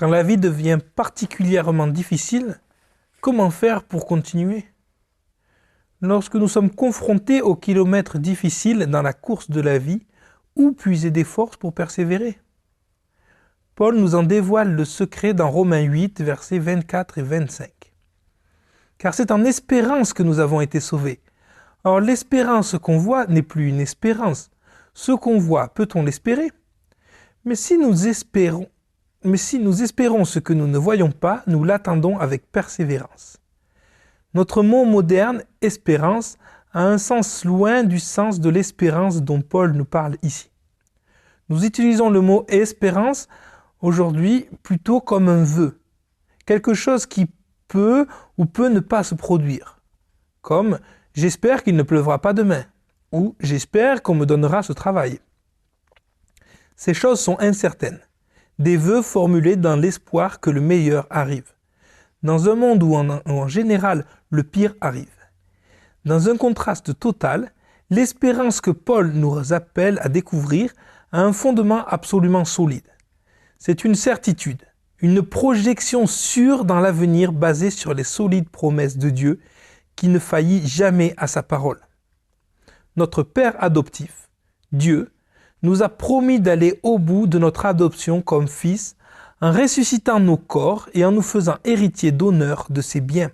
Quand la vie devient particulièrement difficile, comment faire pour continuer? Lorsque nous sommes confrontés aux kilomètres difficiles dans la course de la vie, où puiser des forces pour persévérer? Paul nous en dévoile le secret dans Romains 8, versets 24 et 25. Car c'est en espérance que nous avons été sauvés. Or, l'espérance qu'on voit n'est plus une espérance. Ce qu'on voit, peut-on l'espérer? Mais si nous espérons ce que nous ne voyons pas, nous l'attendons avec persévérance. Notre mot moderne, espérance, a un sens loin du sens de l'espérance dont Paul nous parle ici. Nous utilisons le mot espérance aujourd'hui plutôt comme un vœu, quelque chose qui peut ou peut ne pas se produire, comme « j'espère qu'il ne pleuvra pas demain » ou « j'espère qu'on me donnera ce travail ». Ces choses sont incertaines, des vœux formulés dans l'espoir que le meilleur arrive, dans un monde où en général le pire arrive. Dans un contraste total, l'espérance que Paul nous appelle à découvrir a un fondement absolument solide. C'est une certitude, une projection sûre dans l'avenir basée sur les solides promesses de Dieu qui ne faillit jamais à sa parole. Notre Père adoptif, Dieu, nous a promis d'aller au bout de notre adoption comme fils en ressuscitant nos corps et en nous faisant héritiers d'honneur de ses biens.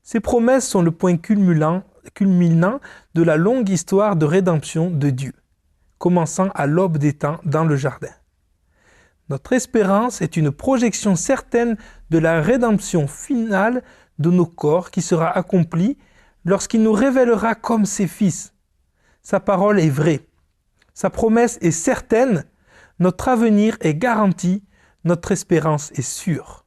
Ces promesses sont le point culminant de la longue histoire de rédemption de Dieu, commençant à l'aube des temps dans le jardin. Notre espérance est une projection certaine de la rédemption finale de nos corps qui sera accomplie lorsqu'il nous révélera comme ses fils. Sa parole est vraie. Sa promesse est certaine. Notre avenir est garanti. Notre espérance est sûre.